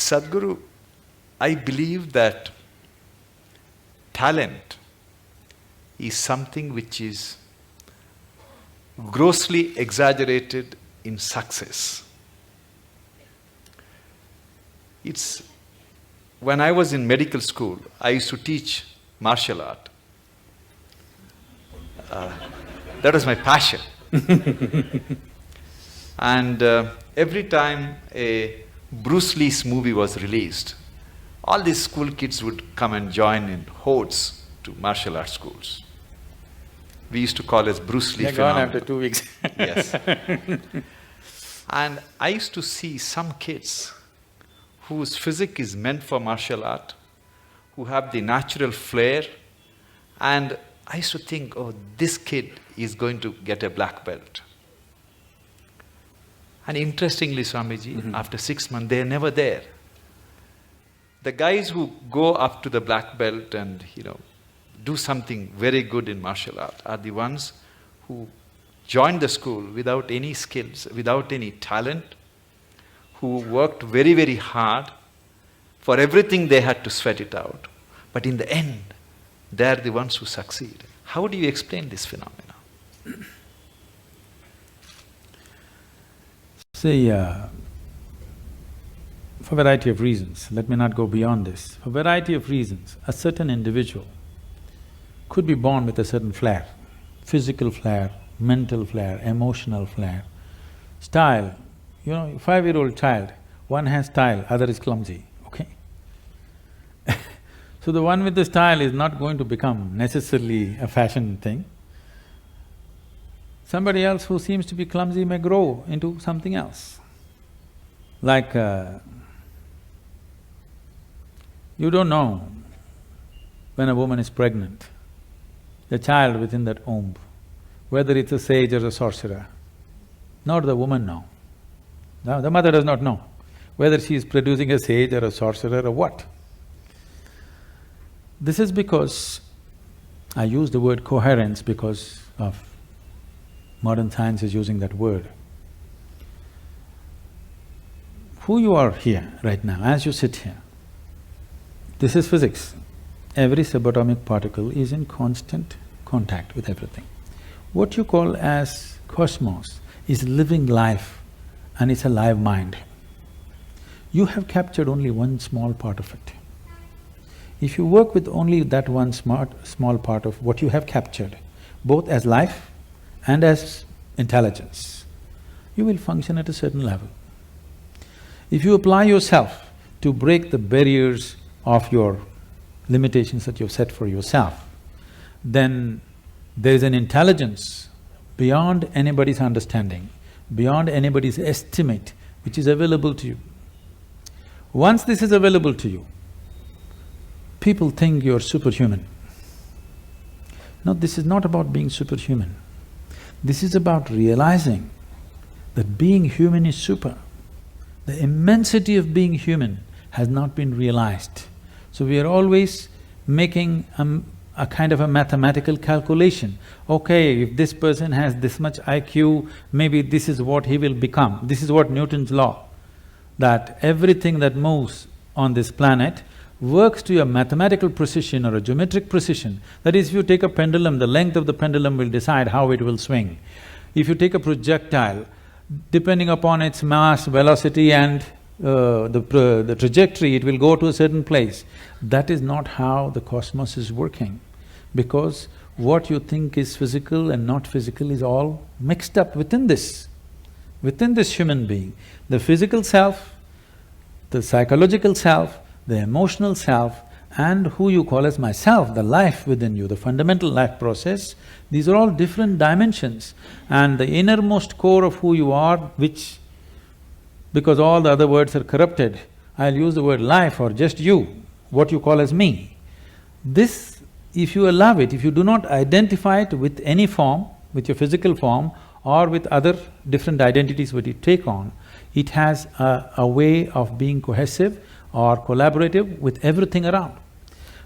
Sadhguru, I believe that talent is something which is grossly exaggerated in success. When I was in medical school, I used to teach martial art. That was my passion. And every time a Bruce Lee's movie was released, all these school kids would come and join in hordes to martial arts schools. We used to call it Bruce Lee phenomenon. They're gone after 2 weeks. Yes. And I used to see some kids whose physique is meant for martial art, who have the natural flair, and I used to think, oh, this kid is going to get a black belt. And interestingly, Swamiji, after 6 months, they're never there. The guys who go up to the black belt and, do something very good in martial art are the ones who joined the school without any skills, without any talent, who worked very, very hard. For everything they had to sweat it out. But in the end, they are the ones who succeed. How do you explain this phenomena? See, for a variety of reasons, let me not go beyond this. For a variety of reasons, a certain individual could be born with a certain flair, physical flair, mental flair, emotional flair, style. 5-year-old child, one has style, other is clumsy, okay? So the one with the style is not going to become necessarily a fashion thing. Somebody else who seems to be clumsy may grow into something else. Like, you don't know when a woman is pregnant, the child within that womb, whether it's a sage or a sorcerer, nor the woman know. Now, the mother does not know whether she is producing a sage or a sorcerer or what. This is because, I use the word coherence because of modern science is using that word. Who you are here right now, as you sit here, this is physics. Every subatomic particle is in constant contact with everything. What you call as cosmos is living life, and it's a live mind. You have captured only one small part of it. If you work with only that one small part of what you have captured, both as life and as intelligence, you will function at a certain level. If you apply yourself to break the barriers of your limitations that you've set for yourself, then there is an intelligence beyond anybody's understanding, beyond anybody's estimate, which is available to you. Once this is available to you, people think you're superhuman. No, this is not about being superhuman. This is about realizing that being human is super. The immensity of being human has not been realized. So we are always making a kind of a mathematical calculation. Okay, if this person has this much IQ, maybe this is what he will become. This is what Newton's law, that everything that moves on this planet works to a mathematical precision or a geometric precision. That is, if you take a pendulum, the length of the pendulum will decide how it will swing. If you take a projectile, depending upon its mass, velocity and the trajectory, it will go to a certain place. That is not how the cosmos is working, because what you think is physical and not physical is all mixed up within this human being. The physical self, the psychological self, the emotional self, and who you call as myself, the life within you, the fundamental life process, these are all different dimensions. And the innermost core of who you are, which, because all the other words are corrupted, I'll use the word life or just you, what you call as me. This, if you allow it, if you do not identify it with any form, with your physical form or with other different identities what you take on, it has a way of being cohesive or collaborative with everything around.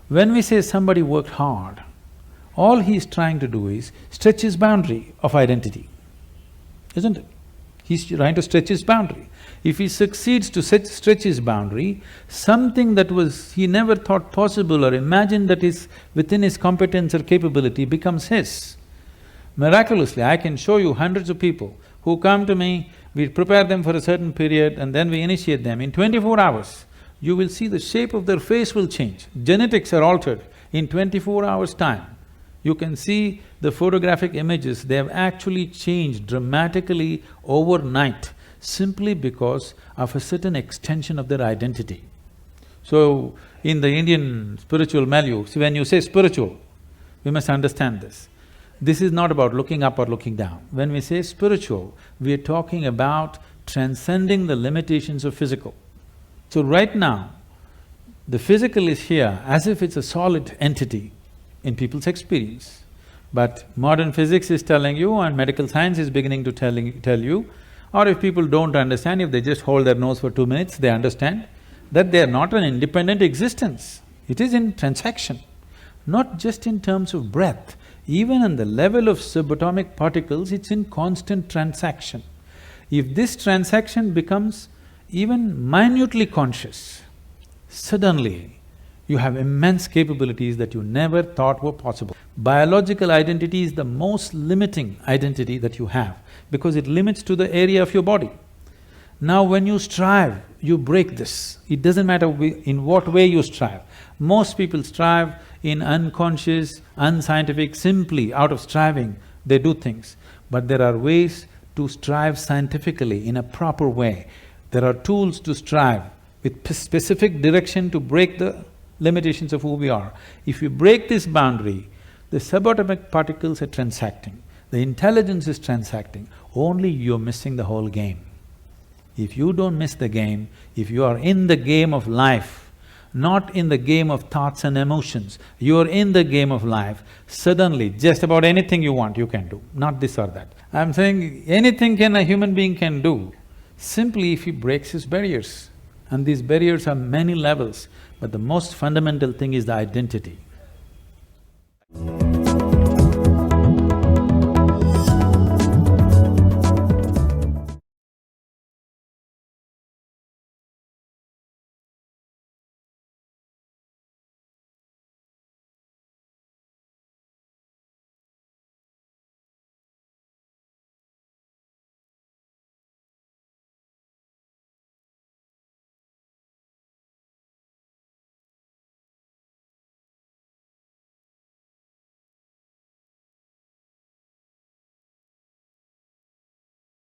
When we say somebody worked hard, all he is trying to do is stretch his boundary of identity, isn't it? He's trying to stretch his boundary. If he succeeds to stretch his boundary, something that he never thought possible or imagined that is within his competence or capability becomes his. Miraculously, I can show you hundreds of people who come to me, we prepare them for a certain period and then we initiate them. In 24 hours, you will see the shape of their face will change. Genetics are altered in 24 hours' time. You can see the photographic images, they have actually changed dramatically overnight simply because of a certain extension of their identity. So, in the Indian spiritual milieu, so when you say spiritual, we must understand this. This is not about looking up or looking down. When we say spiritual, we are talking about transcending the limitations of physical. So right now, the physical is here as if it's a solid entity in people's experience. But modern physics is telling you and medical science is beginning to tell you, or if people don't understand, if they just hold their nose for 2 minutes, they understand that they are not an independent existence. It is in transaction, not just in terms of breath. Even on the level of subatomic particles, it's in constant transaction. If this transaction becomes even minutely conscious, suddenly you have immense capabilities that you never thought were possible. Biological identity is the most limiting identity that you have because it limits to the area of your body. Now when you strive, you break this. It doesn't matter in what way you strive. Most people strive in unconscious, unscientific, simply out of striving, they do things. But there are ways to strive scientifically in a proper way. There are tools to strive with specific direction to break the limitations of who we are. If you break this boundary, the subatomic particles are transacting, the intelligence is transacting, only you're missing the whole game. If you don't miss the game, if you are in the game of life, not in the game of thoughts and emotions, you're in the game of life, suddenly just about anything you want you can do, not this or that. I'm saying anything a human being can do, simply if he breaks his barriers. And these barriers are many levels, but the most fundamental thing is the identity.